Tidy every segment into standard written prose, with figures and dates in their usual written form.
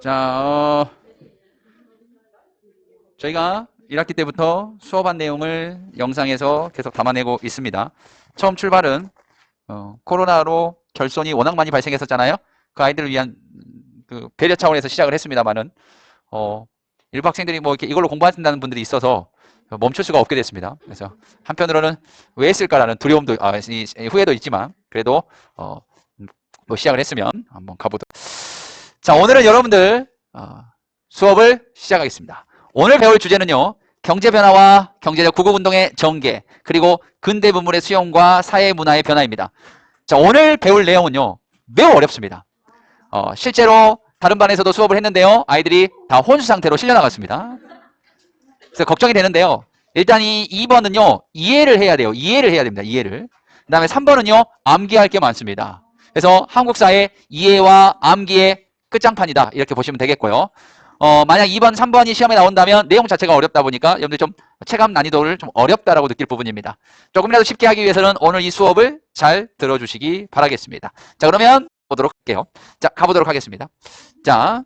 자, 저희가 1학기 때부터 수업한 내용을 영상에서 계속 담아내고 있습니다. 처음 출발은 코로나로 결손이 워낙 많이 발생했었잖아요. 그 아이들을 위한 그 배려 차원에서 시작을 했습니다만은 일부 학생들이 뭐 이렇게 이걸로 공부한다는 분들이 있어서 멈출 수가 없게 됐습니다. 그래서 한편으로는 왜 했을까라는 두려움도 후회도 있지만 그래도 뭐 시작을 했으면 한번 가보도록. 자, 오늘은 여러분들 수업을 시작하겠습니다. 오늘 배울 주제는요, 경제변화와 경제적 구국운동의 전개, 그리고 근대 문물의 수용과 사회문화의 변화입니다. 자, 오늘 배울 내용은요, 매우 어렵습니다. 실제로 다른 반에서도 수업을 했는데요, 아이들이 다 혼수 상태로 실려나갔습니다. 그래서 걱정이 되는데요, 일단 이 2번은요, 이해를 해야 돼요. 이해를 해야 됩니다. 이해를. 그 다음에 3번은요, 암기할 게 많습니다. 그래서 한국사의 이해와 암기의 끝장판이다, 이렇게 보시면 되겠고요. 만약 2번, 3번이 시험에 나온다면 내용 자체가 어렵다 보니까 여러분들 좀 체감 난이도를 좀 어렵다라고 느낄 부분입니다. 조금이라도 쉽게 하기 위해서는 오늘 이 수업을 잘 들어주시기 바라겠습니다. 자, 그러면 보도록 할게요. 자, 가보도록 하겠습니다. 자,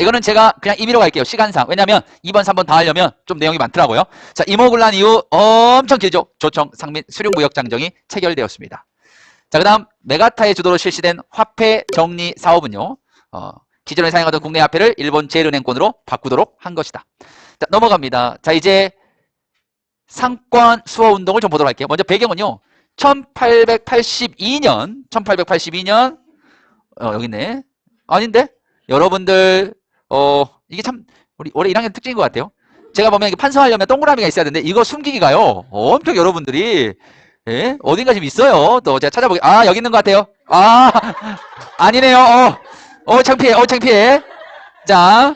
이거는 제가 그냥 임의로 갈게요. 시간상. 왜냐면 2번, 3번 다 하려면 좀 내용이 많더라고요. 자, 임오군란 이후 엄청 길죠. 조청, 상민, 수령무역장정이 체결되었습니다. 자, 그 다음 메가타의 주도로 실시된 화폐 정리 사업은요, 기존에 사용하던 국내 화폐를 일본 제일은행권으로 바꾸도록 한 것이다. 자, 넘어갑니다. 자, 이제 상권 수호 운동을 좀 보도록 할게요. 먼저 배경은요, 1882년 여기 있네. 아닌데? 여러분들 이게 참 우리 올해 1학년 특징인 것 같아요. 제가 보면 이게 판서하려면 동그라미가 있어야 되는데 이거 숨기기가요, 엄청 여러분들이 어딘가 지금 있어요. 또 제가 찾아보게. 여기 있는 것 같아요. 아니네요. 창피해. 자,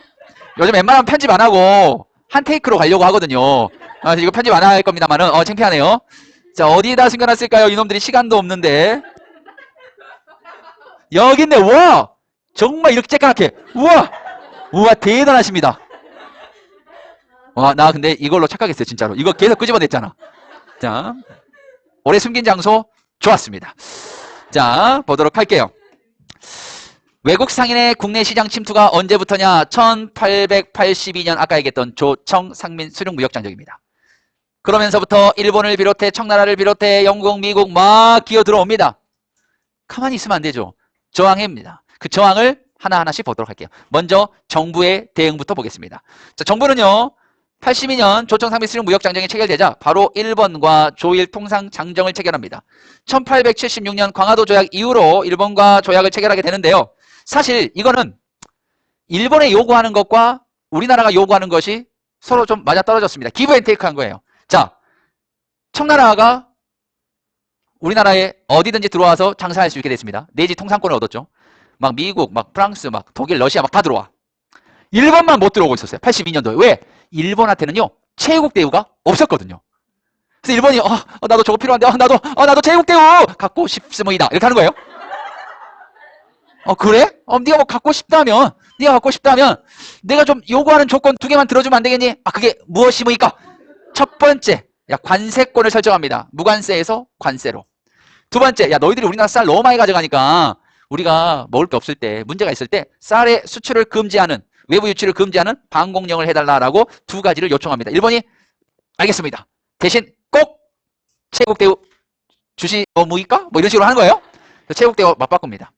요즘 웬만하면 편집 안 하고 한 테이크로 가려고 하거든요. 이거 편집 안 할 겁니다만은 창피하네요. 자, 어디다 숨겨놨을까요? 이놈들이 시간도 없는데. 여기 있네. 와, 정말 이렇게 쬐까맣게. 우와, 대단하십니다. 나 근데 이걸로 착각했어요, 진짜로. 이거 계속 끄집어냈잖아. 자, 오래 숨긴 장소 좋았습니다. 자, 보도록 할게요. 외국 상인의 국내 시장 침투가 언제부터냐? 1882년 아까 얘기했던 조청 상민 수령무역장정입니다. 그러면서부터 일본을 비롯해 청나라를 비롯해 영국, 미국 막 기어 들어옵니다. 가만히 있으면 안 되죠. 저항입니다. 그 저항을 하나하나씩 보도록 할게요. 먼저 정부의 대응부터 보겠습니다. 자, 정부는요, 82년 조청 상민 수령무역장정이 체결되자 바로 일본과 조일 통상장정을 체결합니다. 1876년 광화도 조약 이후로 일본과 조약을 체결하게 되는데요. 사실 이거는 일본에 요구하는 것과 우리나라가 요구하는 것이 서로 좀 맞아떨어졌습니다. 기브 앤 테이크 한 거예요. 자, 청나라가 우리나라에 어디든지 들어와서 장사할 수 있게 됐습니다. 내지 통상권을 얻었죠. 막 미국, 막 프랑스, 막 독일, 러시아 막 다 들어와. 일본만 못 들어오고 있었어요. 82년도에. 왜? 일본한테는요, 체육 대우가 없었거든요. 그래서 일본이 나도 저거 필요한데 나도 체육 대우 갖고 싶습니다. 이렇게 하는 거예요. 그래? 네가 뭐 갖고 싶다면 내가 좀 요구하는 조건 2개만 들어주면 안 되겠니? 그게 무엇입니까? 첫 번째, 관세권을 설정합니다. 무관세에서 관세로. 두 번째, 너희들이 우리나라 쌀 너무 많이 가져가니까 우리가 먹을 게 없을 때, 문제가 있을 때 쌀의 수출을 금지하는, 외부 유출을 금지하는 방공령을 해달라라고 2가지를 요청합니다. 일본이 알겠습니다. 대신 꼭 체국 대우 주시옵니까? 뭐 이런 식으로 하는 거예요. 체국 대우 맞바꿉니다.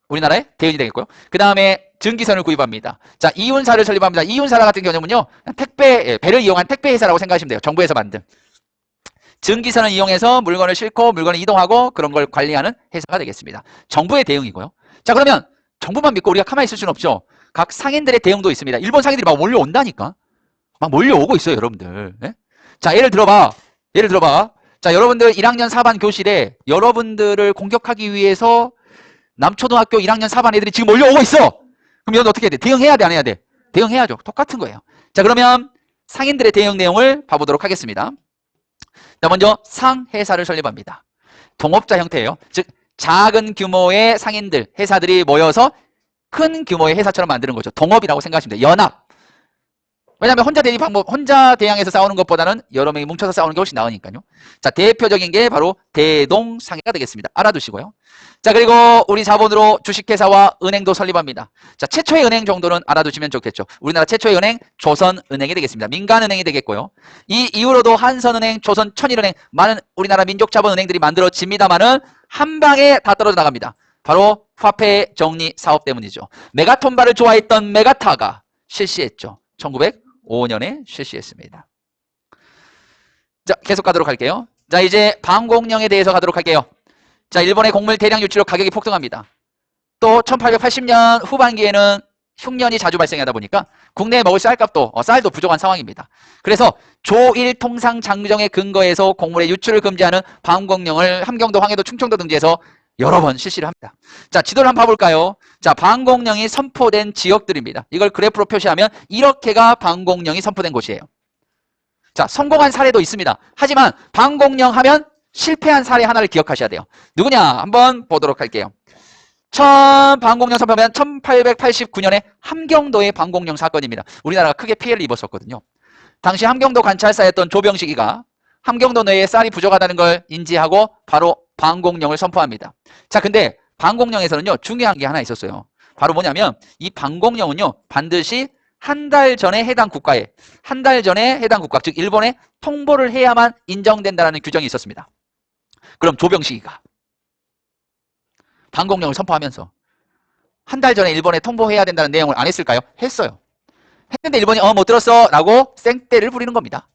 우리나라의 대응이 되겠고요. 그 다음에 증기선을 구입합니다. 자, 이윤사를 설립합니다. 이윤사 같은 경우는요, 배를 이용한 택배 회사라고 생각하시면 돼요. 정부에서 만든. 증기선을 이용해서 물건을 싣고 물건을 이동하고 그런 걸 관리하는 회사가 되겠습니다. 정부의 대응이고요. 자, 그러면 정부만 믿고 우리가 가만히 있을 수는 없죠. 각 상인들의 대응도 있습니다. 일본 상인들이 막 몰려온다니까. 막 몰려오고 있어요, 여러분들. 네? 자, 예를 들어봐. 자, 여러분들 1학년 4반 교실에 여러분들을 공격하기 위해서 남초등학교 1학년 4반 애들이 지금 몰려오고 있어. 그럼 여러분 어떻게 해야 돼? 대응해야 돼, 안 해야 돼? 대응해야죠. 똑같은 거예요. 자, 그러면 상인들의 대응 내용을 봐보도록 하겠습니다. 자, 먼저 상회사를 설립합니다. 동업자 형태예요. 즉 작은 규모의 상인들, 회사들이 모여서 큰 규모의 회사처럼 만드는 거죠. 동업이라고 생각하시면 돼요. 연합. 왜냐하면 혼자 대립 방법, 혼자 대항해서 싸우는 것보다는 여러 명이 뭉쳐서 싸우는 게 훨씬 나으니까요. 자, 대표적인 게 바로 대동상해가 되겠습니다. 알아두시고요. 자, 그리고 우리 자본으로 주식회사와 은행도 설립합니다. 자, 최초의 은행 정도는 알아두시면 좋겠죠. 우리나라 최초의 은행 조선은행이 되겠습니다. 민간은행이 되겠고요. 이 이후로도 한선은행, 조선, 천일은행 많은 우리나라 민족자본은행들이 만들어집니다만은 한 방에 다 떨어져 나갑니다. 바로 화폐 정리 사업 때문이죠. 메가톤바를 좋아했던 메가타가 실시했죠. 1905년에 실시했습니다. 자, 계속 가도록 할게요. 자, 이제 방공령에 대해서 가도록 할게요. 자, 일본의 곡물 대량 유출로 가격이 폭등합니다. 또 1880년 후반기에는 흉년이 자주 발생하다 보니까 국내에 먹을 쌀값도 쌀도 부족한 상황입니다. 그래서 조일 통상 장정에 근거해서 곡물의 유출을 금지하는 방공령을 함경도, 황해도, 충청도 등지에서 여러 번 실시를 합니다. 자, 지도를 한번 봐볼까요? 자, 방공령이 선포된 지역들입니다. 이걸 그래프로 표시하면 이렇게가 방공령이 선포된 곳이에요. 자, 성공한 사례도 있습니다. 하지만 방공령 하면 실패한 사례 하나를 기억하셔야 돼요. 누구냐? 한번 보도록 할게요. 방공령 선포하면 1889년에 함경도의 방공령 사건입니다. 우리나라가 크게 피해를 입었었거든요. 당시 함경도 관찰사였던 조병식이가 함경도 내에 쌀이 부족하다는 걸 인지하고 바로 방공령을 선포합니다. 자, 근데 방공령에서는요, 중요한 게 하나 있었어요. 바로 뭐냐면 이 방공령은요, 반드시 한 달 전에 해당 국가에, 즉 일본에 통보를 해야만 인정된다는 규정이 있었습니다. 그럼 조병식이가 방공령을 선포하면서 한 달 전에 일본에 통보해야 된다는 내용을 안 했을까요? 했어요. 했는데 일본이 못 들었어 라고 쌩떼를 부리는 겁니다.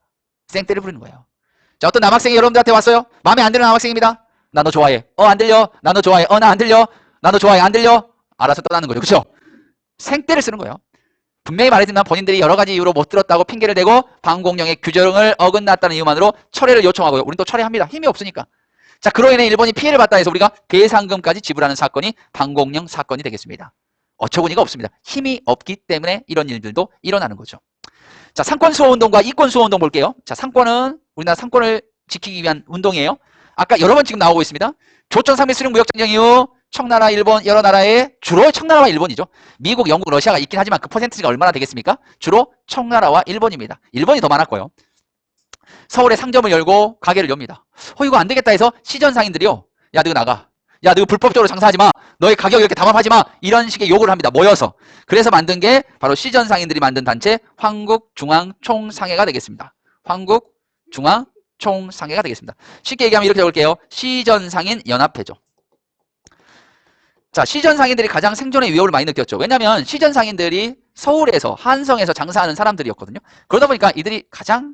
쌩떼를 부리는 거예요. 자, 어떤 남학생이 여러분들한테 왔어요. 마음에 안 드는 남학생입니다. 나 너 좋아해. 안 들려. 나 너 좋아해. 나 안 들려. 나 너 좋아해. 안 들려. 알아서 떠나는 거죠. 그렇죠? 생떼를 쓰는 거예요. 분명히 말했지만 본인들이 여러 가지 이유로 못 들었다고 핑계를 대고 방공령의 규정을 어긋났다는 이유만으로 철회를 요청하고요. 우린 또 철회합니다. 힘이 없으니까. 자, 그로 인해 일본이 피해를 봤다 해서 우리가 배상금까지 지불하는 사건이 방공령 사건이 되겠습니다. 어처구니가 없습니다. 힘이 없기 때문에 이런 일들도 일어나는 거죠. 자, 상권수호운동과 이권수호운동 볼게요. 자, 상권은 우리나라 상권을 지키기 위한 운동이에요. 아까 여러 번 지금 나오고 있습니다. 조선상미수령 무역전쟁 이후 청나라, 일본 여러 나라에 주로 청나라와 일본이죠. 미국, 영국, 러시아가 있긴 하지만 그 퍼센트가 얼마나 되겠습니까? 주로 청나라와 일본입니다. 일본이 더 많았고요. 서울에 상점을 열고 가게를 엽니다. 이거 안 되겠다 해서 시전상인들이요. 야, 너 나가. 야, 너 불법적으로 장사하지 마. 너의 가격 이렇게 담합하지 마. 이런 식의 요구를 합니다. 모여서. 그래서 만든 게 바로 시전상인들이 만든 단체 황국중앙총상회가 되겠습니다. 황국중앙총상회가 되겠습니다. 쉽게 얘기하면 이렇게 적을게요. 시전상인 연합회죠. 자, 시전상인들이 가장 생존의 위협을 많이 느꼈죠. 왜냐하면 시전상인들이 서울에서 한성에서 장사하는 사람들이었거든요. 그러다 보니까 이들이 가장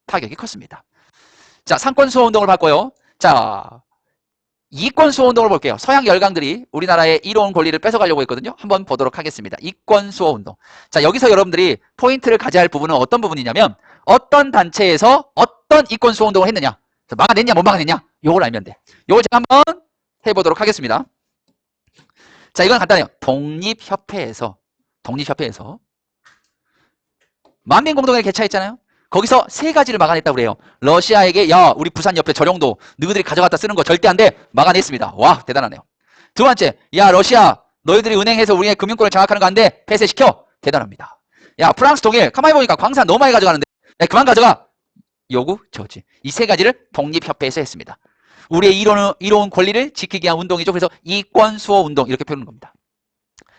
타격이 컸습니다. 자, 상권수호운동을 봤고요. 자, 이권수호운동을 볼게요. 서양 열강들이 우리나라의 이로운 권리를 뺏어가려고 했거든요. 한번 보도록 하겠습니다. 이권수호운동. 자, 여기서 여러분들이 포인트를 가져야 할 부분은 어떤 부분이냐면 어떤 단체에서 어떤 이권수호운동을 했느냐, 막아냈냐 못 막아냈냐, 요걸 알면 돼. 요걸 제가 한번 해보도록 하겠습니다. 자, 이건 간단해요. 독립협회에서 만민공동회를 개최했잖아요. 거기서 세 가지를 막아냈다고 그래요. 러시아에게 야, 우리 부산 옆에 저령도 너희들이 가져갔다 쓰는 거 절대 안 돼. 막아냈습니다. 와, 대단하네요. 두 번째, 야, 러시아 너희들이 은행에서 우리의 금융권을 장악하는 거 안 돼. 폐쇄시켜. 대단합니다. 야, 프랑스 독일 가만히 보니까 광산 너무 많이 가져가는데 야, 그만 가져가. 요구 저지. 이 세 가지를 독립협회에서 했습니다. 우리의 이로운 권리를 지키기 위한 운동이죠. 그래서 이권수호운동 이렇게 표현하는 겁니다.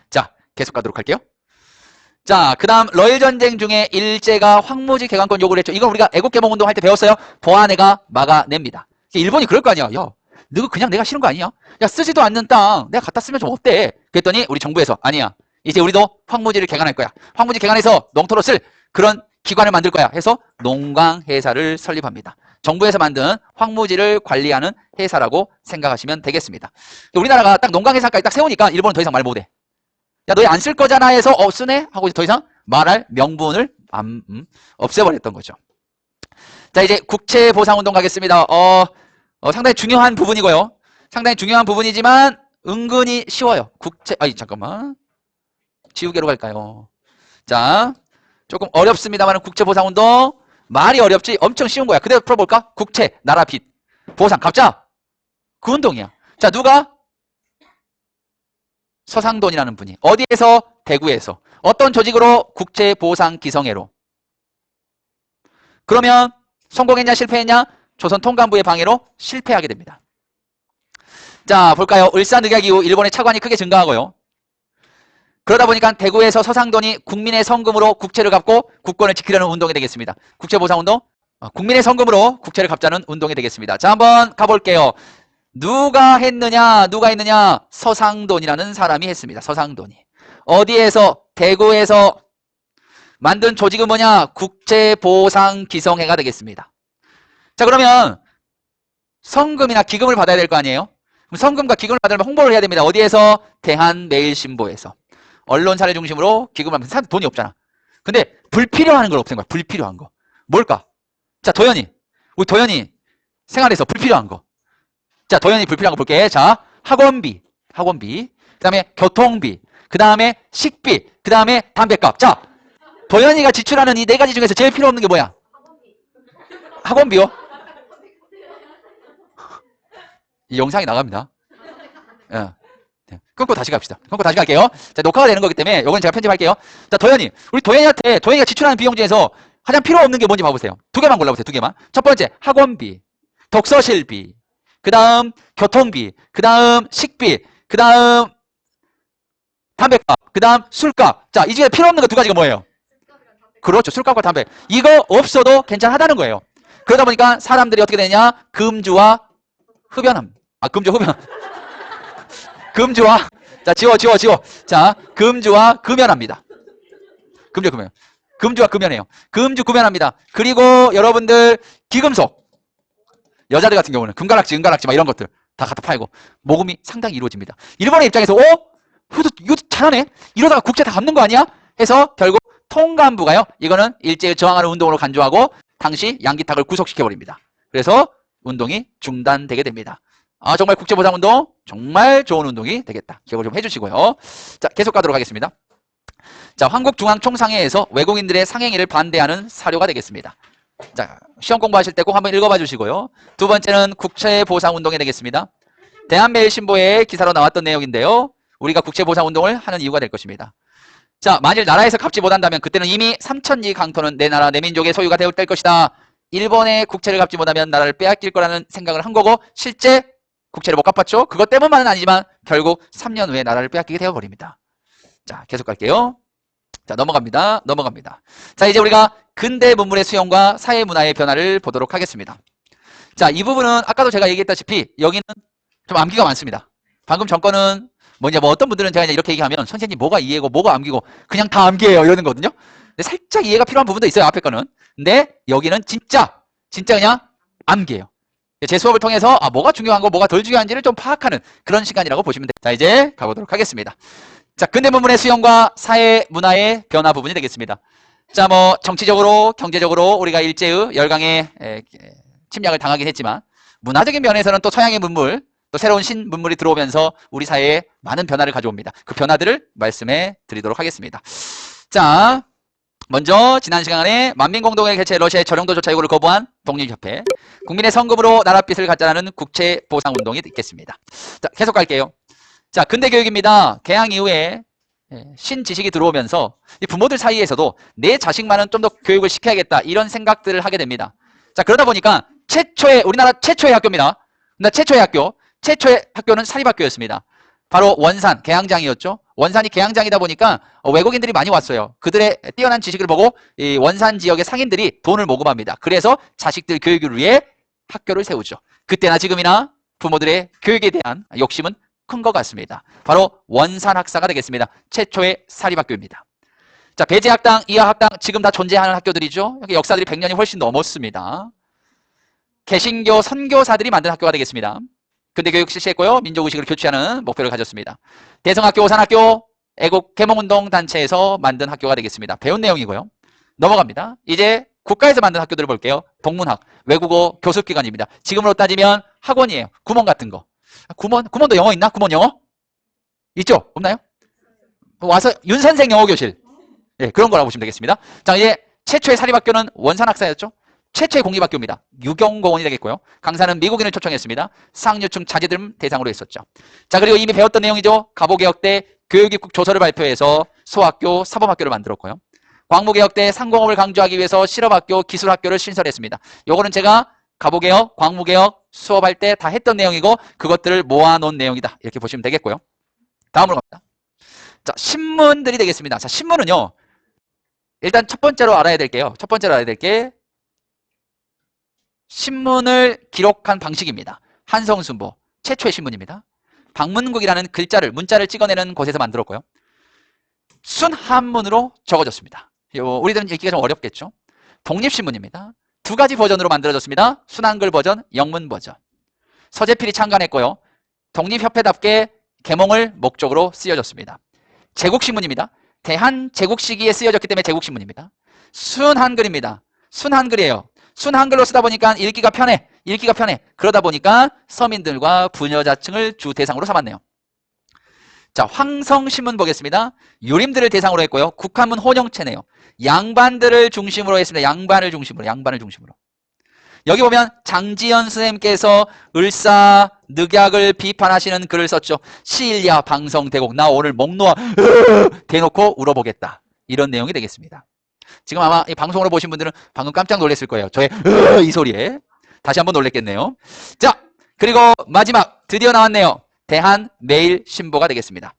자, 계속 가도록 할게요. 자, 그 다음 러일전쟁 중에 일제가 황무지 개간권 요구를 했죠. 이건 우리가 애국개몽운동 할 때 배웠어요. 보안회가 막아냅니다. 일본이 그럴 거 아니야. 야, 너 그냥 내가 싫은 거 아니야? 야, 쓰지도 않는 땅 내가 갖다 쓰면 좀 어때? 그랬더니 우리 정부에서 아니야. 이제 우리도 황무지를 개간할 거야. 황무지 개간해서 농토로 쓸 그런 기관을 만들 거야 해서 농광회사를 설립합니다. 정부에서 만든 황무지를 관리하는 회사라고 생각하시면 되겠습니다. 우리나라가 딱 농광회사까지 딱 세우니까 일본은 더 이상 말 못해. 야, 너희 안 쓸 거잖아 해서 쓰네? 하고 더 이상 말할 명분을 없애버렸던 거죠. 자, 이제 국채보상운동 가겠습니다. 상당히 중요한 부분이고요. 상당히 중요한 부분이지만 은근히 쉬워요. 잠깐만. 지우개로 갈까요? 자, 조금 어렵습니다만 국채보상운동 말이 어렵지 엄청 쉬운 거야. 그대로 풀어볼까? 국채, 나라 빚, 보상, 갚자. 그 운동이야. 자, 누가? 서상돈이라는 분이 어디에서? 대구에서 어떤 조직으로? 국채보상기성회로 그러면 성공했냐 실패했냐? 조선 통감부의 방해로 실패하게 됩니다. 자, 볼까요? 을사늑약 이후 일본의 차관이 크게 증가하고요. 그러다 보니까 대구에서 서상돈이 국민의 성금으로 국채를 갚고 국권을 지키려는 운동이 되겠습니다. 국채보상운동? 국민의 성금으로 국채를 갚자는 운동이 되겠습니다. 자, 한번 가볼게요. 누가 했느냐? 누가 했느냐? 서상돈이라는 사람이 했습니다. 서상돈이. 어디에서? 대구에서 만든 조직은 뭐냐? 국채보상기성회가 되겠습니다. 자, 그러면 성금이나 기금을 받아야 될 거 아니에요? 그럼 성금과 기금을 받으려면 홍보를 해야 됩니다. 어디에서? 대한매일신보에서. 언론사를 중심으로 기금을 하면 사람들 돈이 없잖아. 근데 불필요한 걸 없앤 거야. 불필요한 거. 뭘까? 자, 도현이. 우리 도현이 생활에서 불필요한 거. 자, 도현이 불필요한 거 볼게. 자, 학원비. 그 다음에 교통비. 그 다음에 식비. 그 다음에 담배값. 자, 도현이가 지출하는 이 네 가지 중에서 제일 필요 없는 게 뭐야? 학원비요? 이 영상이 나갑니다. 예. 끊고 다시 갑시다. 끊고 다시 갈게요. 자, 녹화가 되는 거기 때문에 이건 제가 편집할게요. 자, 도현이. 우리 도현이가 지출하는 비용 중에서 가장 필요 없는 게 뭔지 봐보세요. 두 개만 골라보세요. 두 개만. 첫 번째, 학원비. 독서실비. 그 다음, 교통비. 그 다음, 식비. 그 다음, 담배값. 그 다음, 술값. 자, 이 중에 필요 없는 거 두 가지가 뭐예요? 그렇죠. 술값과 담배. 이거 없어도 괜찮하다는 거예요. 그러다 보니까 사람들이 어떻게 되냐? 금주와 흡연함. 금주, 흡연. 금주와, 자, 지워. 자, 금주와 금연합니다. 금주와 금연해요. 금주, 금연합니다. 그리고 여러분들, 기금속. 여자들 같은 경우는 금가락지, 은가락지, 막 이런 것들 다 갖다 팔고, 모금이 상당히 이루어집니다. 일본의 입장에서, 이거 잘하네? 이러다가 국채 다 갚는 거 아니야? 해서 결국 통감부가요, 이거는 일제히 저항하는 운동으로 간주하고, 당시 양기탁을 구속시켜버립니다. 그래서 운동이 중단되게 됩니다. 정말 국제보상운동 정말 좋은 운동이 되겠다. 기억을 좀 해주시고요. 자, 계속 가도록 하겠습니다. 자, 한국중앙총상회에서 외국인들의 상행위를 반대하는 사료가 되겠습니다. 자, 시험 공부하실 때 꼭 한번 읽어봐 주시고요. 두 번째는 국채보상운동이 되겠습니다. 대한매일신보의 기사로 나왔던 내용인데요. 우리가 국채보상운동을 하는 이유가 될 것입니다. 자, 만일 나라에서 갚지 못한다면 그때는 이미 삼천리 강토는 내 나라 내 민족의 소유가 될 것이다. 일본의 국채를 갚지 못하면 나라를 빼앗길 거라는 생각을 한 거고, 실제 국채를 못 갚았죠. 그것 때문만은 아니지만 결국 3년 후에 나라를 빼앗기게 되어버립니다. 자, 계속 갈게요. 자, 넘어갑니다. 자, 이제 우리가 근대 문물의 수용과 사회 문화의 변화를 보도록 하겠습니다. 자, 이 부분은 아까도 제가 얘기했다시피 여기는 좀 암기가 많습니다. 방금 전거는 어떤 분들은 제가 이렇게 얘기하면 선생님 뭐가 이해고 뭐가 암기고 그냥 다 암기해요 이러는 거거든요. 근데 살짝 이해가 필요한 부분도 있어요, 앞에 거는. 근데 여기는 진짜 그냥 암기예요. 제 수업을 통해서 뭐가 중요한 거 뭐가 덜 중요한지를 좀 파악하는 그런 시간이라고 보시면 돼요. 자, 이제 가보도록 하겠습니다. 자, 근대 문물의 수용과 사회 문화의 변화 부분이 되겠습니다. 자, 정치적으로 경제적으로 우리가 일제의 열강의 침략을 당하긴 했지만, 문화적인 면에서는 또 서양의 문물, 또 새로운 신문물이 들어오면서 우리 사회에 많은 변화를 가져옵니다. 그 변화들을 말씀해 드리도록 하겠습니다. 자, 먼저 지난 시간에 만민공동회 개최 러시아의 저령도조차 요구를 거부한 독립협회, 국민의 성금으로 나랏빚을 갖자라는 국채보상운동이 있겠습니다. 자, 계속 갈게요. 자, 근대교육입니다. 개항 이후에 신지식이 들어오면서 이 부모들 사이에서도 내 자식만은 좀 더 교육을 시켜야겠다, 이런 생각들을 하게 됩니다. 자, 그러다 보니까 우리나라 최초의 학교입니다. 최초의 학교는 사립학교였습니다. 바로 원산, 계양장이었죠. 원산이 계양장이다 보니까 외국인들이 많이 왔어요. 그들의 뛰어난 지식을 보고 이 원산 지역의 상인들이 돈을 모금합니다. 그래서 자식들 교육을 위해 학교를 세우죠. 그때나 지금이나 부모들의 교육에 대한 욕심은 큰 것 같습니다. 바로 원산학사가 되겠습니다. 최초의 사립학교입니다. 자, 배제학당, 이하학당 지금 다 존재하는 학교들이죠. 여기 역사들이 100년이 훨씬 넘었습니다. 개신교 선교사들이 만든 학교가 되겠습니다. 근대교육 실시했고요. 민족의식을 교취하는 목표를 가졌습니다. 대성학교, 오산학교, 애국 개몽운동 단체에서 만든 학교가 되겠습니다. 배운 내용이고요. 넘어갑니다. 이제 국가에서 만든 학교들을 볼게요. 동문학, 외국어 교습기관입니다. 지금으로 따지면 학원이에요. 구몬 같은 거. 구몬도 영어 있나? 구몬 영어? 있죠? 없나요? 와서 윤선생 영어교실. 예, 그런 거라고 보시면 되겠습니다. 자, 이제 최초의 사립학교는 원산학사였죠. 최초의 공립학교입니다. 유경고원이 되겠고요. 강사는 미국인을 초청했습니다. 상류층 자제들 대상으로 했었죠. 자, 그리고 이미 배웠던 내용이죠. 갑오개혁 때 교육입국 조서를 발표해서 소학교, 사범학교를 만들었고요. 광무개혁 때 상공업을 강조하기 위해서 실업학교, 기술학교를 신설했습니다. 요거는 제가 가보개혁, 광무개혁 수업할 때 다 했던 내용이고 그것들을 모아놓은 내용이다. 이렇게 보시면 되겠고요. 다음으로 갑니다. 자, 신문들이 되겠습니다. 자, 신문은요. 일단 첫 번째로 알아야 될게요. 첫 번째로 알아야 될 게 신문을 기록한 방식입니다. 한성순보 최초의 신문입니다. 방문국이라는 글자를 문자를 찍어내는 곳에서 만들었고요. 순한문으로 적어졌습니다. 우리들은 읽기가 좀 어렵겠죠. 독립신문입니다. 두 가지 버전으로 만들어졌습니다. 순한글 버전, 영문 버전. 서재필이 창간했고요. 독립협회답게 계몽을 목적으로 쓰여졌습니다. 제국신문입니다. 대한제국 시기에 쓰여졌기 때문에 제국신문입니다. 순한글입니다. 순한글이에요. 순한글로 쓰다 보니까 읽기가 편해. 읽기가 편해. 그러다 보니까 서민들과 부녀자층을 주 대상으로 삼았네요. 자, 황성신문 보겠습니다. 유림들을 대상으로 했고요. 국한문 혼영체네요. 양반들을 중심으로 했습니다. 양반을 중심으로. 여기 보면 장지연 선생님께서 을사늑약을 비판하시는 글을 썼죠. 시일야 방성대곡 나 오늘 목 놓아 대놓고 울어보겠다. 이런 내용이 되겠습니다. 지금 아마 이 방송으로 보신 분들은 방금 깜짝 놀랐을 거예요. 저의 이 소리에. 다시 한번 놀랬겠네요. 자, 그리고 마지막 드디어 나왔네요. 대한매일신보가 되겠습니다.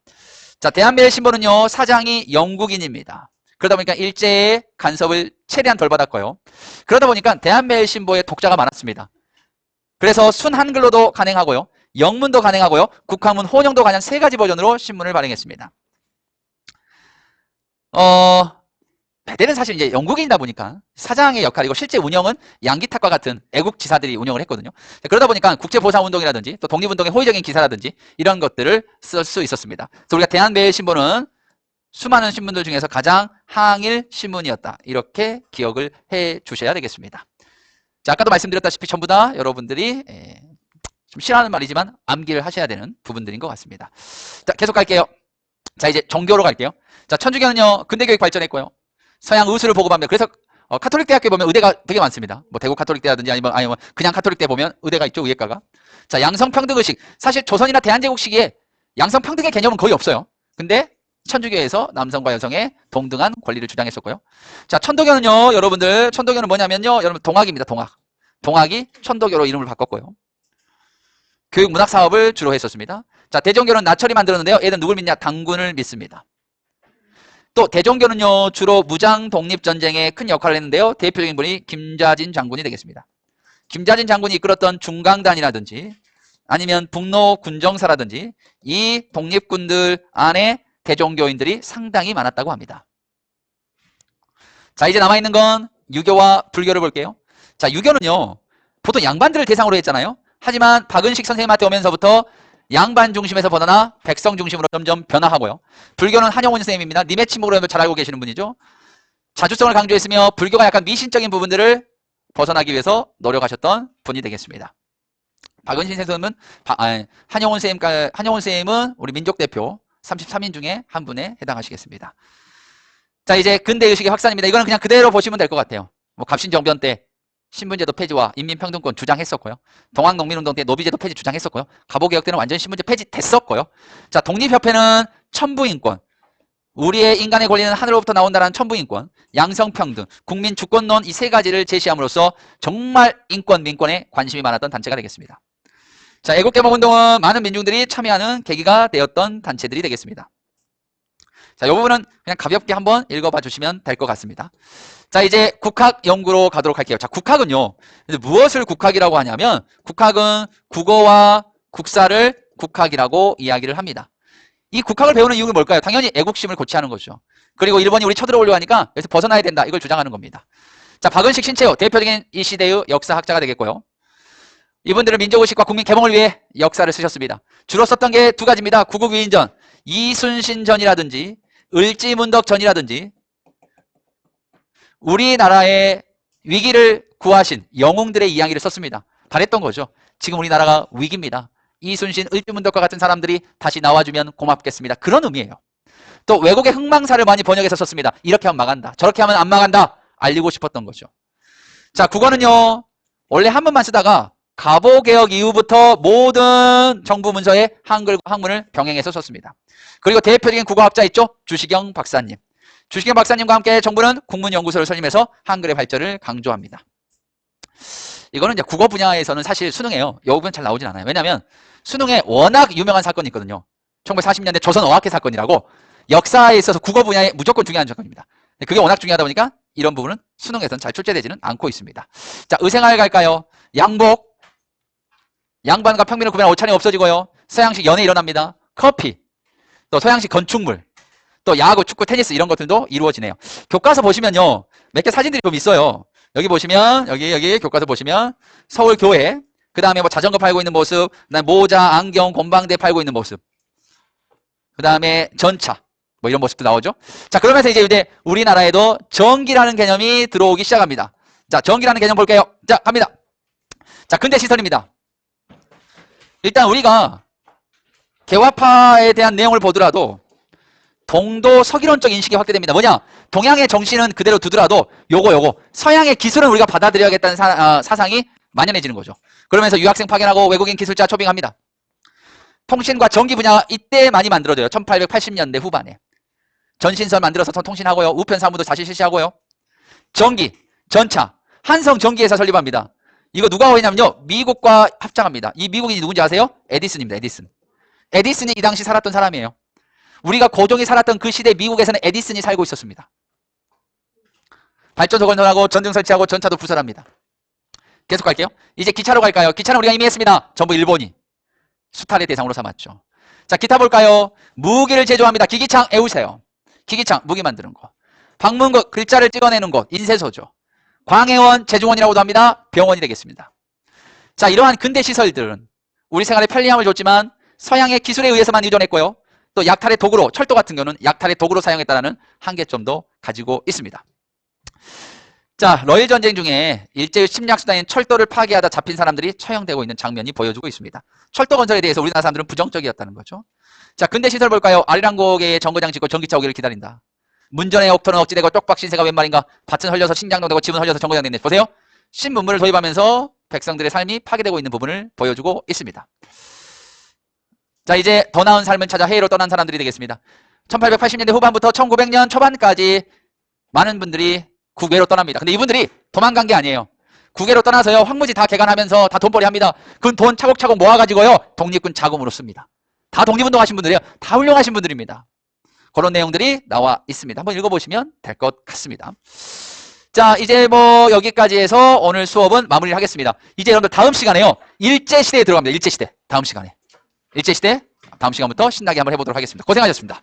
자, 대한매일신보는요. 사장이 영국인입니다. 그러다 보니까 일제의 간섭을 최대한 덜 받았고요. 그러다 보니까 대한매일신보에 독자가 많았습니다. 그래서 순한글로도 간행하고요. 영문도 간행하고요. 국화문 혼영도 간행 세 가지 버전으로 신문을 발행했습니다. 배대는 사실 이제 영국인이다 보니까 사장의 역할이고 실제 운영은 양기탁과 같은 애국지사들이 운영을 했거든요. 그러다 보니까 국제보상운동이라든지 또 독립운동의 호의적인 기사라든지 이런 것들을 쓸 수 있었습니다. 그래서 우리가 대한매일신보는 수많은 신문들 중에서 가장 항일 신문이었다. 이렇게 기억을 해 주셔야 되겠습니다. 자, 아까도 말씀드렸다시피 전부 다 여러분들이 좀 싫어하는 말이지만 암기를 하셔야 되는 부분들인 것 같습니다. 자, 계속 갈게요. 자, 이제 종교로 갈게요. 자, 천주교는요, 근대교육 발전했고요. 서양 의술을 보급합니다. 그래서 카톨릭 대학교에 보면 의대가 되게 많습니다. 뭐 대구 카톨릭 대라든지 아니면 그냥 카톨릭 대 보면 의대가 있죠, 위에가가. 자, 양성평등의식. 사실 조선이나 대한제국 시기에 양성평등의 개념은 거의 없어요. 근데 천주교에서 남성과 여성의 동등한 권리를 주장했었고요. 자, 천도교는요, 여러분들, 천도교는 뭐냐면요, 여러분, 동학입니다, 동학. 동학이 천도교로 이름을 바꿨고요. 교육 문학 사업을 주로 했었습니다. 자, 대종교는 나철이 만들었는데요. 얘는 누굴 믿냐? 당군을 믿습니다. 또 대종교는요, 주로 무장 독립전쟁에 큰 역할을 했는데요. 대표적인 분이 김자진 장군이 되겠습니다. 김자진 장군이 이끌었던 중강단이라든지 아니면 북로 군정사라든지 이 독립군들 안에 대종교인들이 상당히 많았다고 합니다. 자, 이제 남아있는 건 유교와 불교를 볼게요. 자, 유교는요, 보통 양반들을 대상으로 했잖아요. 하지만 박은식 선생님한테 오면서부터 양반 중심에서 벗어나 백성 중심으로 점점 변화하고요. 불교는 한영훈 선생님입니다. 님의 침묵으로 잘 알고 계시는 분이죠. 자주성을 강조했으며 불교가 약간 미신적인 부분들을 벗어나기 위해서 노력하셨던 분이 되겠습니다. 박은식 선생님은 한영훈 선생님은 우리 민족 대표 33인 중에 한 분에 해당하시겠습니다. 자, 이제 근대의식의 확산입니다. 이거는 그냥 그대로 보시면 될 것 같아요. 뭐 갑신정변 때 신분제도 폐지와 인민평등권 주장했었고요. 동학농민운동 때 노비제도 폐지 주장했었고요. 갑오개혁 때는 완전 신분제 폐지됐었고요. 자, 독립협회는 천부인권, 우리의 인간의 권리는 하늘로부터 나온다는 천부인권, 양성평등, 국민주권론 이 세 가지를 제시함으로써 정말 인권, 민권에 관심이 많았던 단체가 되겠습니다. 자, 애국개몽운동은 많은 민중들이 참여하는 계기가 되었던 단체들이 되겠습니다. 자, 이 부분은 그냥 가볍게 한번 읽어봐 주시면 될 것 같습니다. 자, 이제 국학 연구로 가도록 할게요. 자, 국학은요, 무엇을 국학이라고 하냐면, 국학은 국어와 국사를 국학이라고 이야기를 합니다. 이 국학을 배우는 이유는 뭘까요? 당연히 애국심을 고취하는 거죠. 그리고 일본이 우리 쳐들어오려 하니까 여기서 벗어나야 된다. 이걸 주장하는 겁니다. 자, 박은식, 신채호, 대표적인 이 시대의 역사학자가 되겠고요. 이분들은 민족의식과 국민 계몽을 위해 역사를 쓰셨습니다. 주로 썼던 게 두 가지입니다. 구국위인전, 이순신전이라든지 을지문덕전이라든지 우리나라의 위기를 구하신 영웅들의 이야기를 썼습니다. 바랬던 거죠. 지금 우리나라가 위기입니다. 이순신, 을지문덕과 같은 사람들이 다시 나와주면 고맙겠습니다. 그런 의미예요. 또 왜곡의 흥망사를 많이 번역해서 썼습니다. 이렇게 하면 망한다. 저렇게 하면 안 망한다. 알리고 싶었던 거죠. 자, 국어는요, 원래 한문만 쓰다가 갑오개혁 이후부터 모든 정부 문서에 한글과 학문을 병행해서 썼습니다. 그리고 대표적인 국어학자 있죠? 주시경 박사님. 주식현 박사님과 함께 정부는 국문연구소를 설립해서 한글의 발전을 강조합니다. 이거는 이제 국어 분야에서는 사실 수능에요. 이 부분 잘 나오진 않아요. 왜냐하면 수능에 워낙 유명한 사건이 있거든요. 1940년대 조선어학회 사건이라고 역사에 있어서 국어 분야에 무조건 중요한 사건입니다. 그게 워낙 중요하다 보니까 이런 부분은 수능에서는 잘 출제되지는 않고 있습니다. 자, 의생활 갈까요? 양복, 양반과 평민을 구별한 옷차림이 없어지고요. 서양식 연애 일어납니다. 커피, 또 서양식 건축물, 또 야구, 축구, 테니스 이런 것들도 이루어지네요. 교과서 보시면요. 몇 개 사진들이 좀 있어요. 여기 보시면 여기 교과서 보시면 서울 교회, 그 다음에 뭐 자전거 팔고 있는 모습, 그다음에 모자, 안경, 곤방대 팔고 있는 모습, 그 다음에 전차 뭐 이런 모습도 나오죠. 자, 그러면서 이제 우리나라에도 전기라는 개념이 들어오기 시작합니다. 자, 전기라는 개념 볼게요. 자, 갑니다. 자, 근대 시설입니다. 일단 우리가 개화파에 대한 내용을 보더라도 동도 서기론적 인식이 확대됩니다. 뭐냐? 동양의 정신은 그대로 두더라도 요거 서양의 기술은 우리가 받아들여야겠다는 사상이 만연해지는 거죠. 그러면서 유학생 파견하고 외국인 기술자 초빙합니다. 통신과 전기 분야 이때 많이 만들어져요. 1880년대 후반에. 전신선 만들어서 통신하고요. 우편 사무도 다시 실시하고요. 전기, 전차, 한성 전기회사 설립합니다. 이거 누가 하냐면요. 미국과 합작합니다. 이 미국인이 누군지 아세요? 에디슨입니다. 에디슨. 에디슨이 이 당시 살았던 사람이에요. 우리가 고종이 살았던 그 시대 미국에서는 에디슨이 살고 있었습니다. 발전소 건설하고 전등 설치하고 전차도 부설합니다. 계속 갈게요. 이제 기차로 갈까요? 기차는 우리가 이미 했습니다. 전부 일본이 수탈의 대상으로 삼았죠. 자, 기타 볼까요? 무기를 제조합니다. 기기창 애우세요. 기기창 무기 만드는 거. 방문국 글자를 찍어내는 곳 인쇄소죠. 광해원 제중원이라고도 합니다. 병원이 되겠습니다. 자, 이러한 근대 시설들은 우리 생활에 편리함을 줬지만 서양의 기술에 의해서만 의존했고요. 또 약탈의 도구로, 철도 같은 경우는 약탈의 도구로 사용했다는 한계점도 가지고 있습니다. 자, 러일 전쟁 중에 일제의 침략수단인 철도를 파괴하다 잡힌 사람들이 처형되고 있는 장면이 보여주고 있습니다. 철도 건설에 대해서 우리나라 사람들은 부정적이었다는 거죠. 자, 근대 시설 볼까요? 아리랑곡에 정거장 짓고 전기차 오기를 기다린다. 문전의 옥토는 어찌되고 쪽박 신세가 웬 말인가. 밭은 헐려서 신장도 되고 집은 헐려서 정거장 됐네. 보세요. 신문물을 도입하면서 백성들의 삶이 파괴되고 있는 부분을 보여주고 있습니다. 자, 이제 더 나은 삶을 찾아 해외로 떠난 사람들이 되겠습니다. 1880년대 후반부터 1900년 초반까지 많은 분들이 국외로 떠납니다. 근데 이분들이 도망간 게 아니에요. 국외로 떠나서요. 황무지 다 개간하면서 다 돈벌이 합니다. 그 돈 차곡차곡 모아가지고요. 독립군 자금으로 씁니다. 다 독립운동 하신 분들이에요. 다 훌륭하신 분들입니다. 그런 내용들이 나와 있습니다. 한번 읽어보시면 될 것 같습니다. 자, 이제 뭐 여기까지 해서 오늘 수업은 마무리를 하겠습니다. 이제 여러분들 다음 시간에요. 일제시대에 들어갑니다. 일제시대. 다음 시간에. 일제시대 다음 시간부터 신나게 한번 해보도록 하겠습니다. 고생하셨습니다.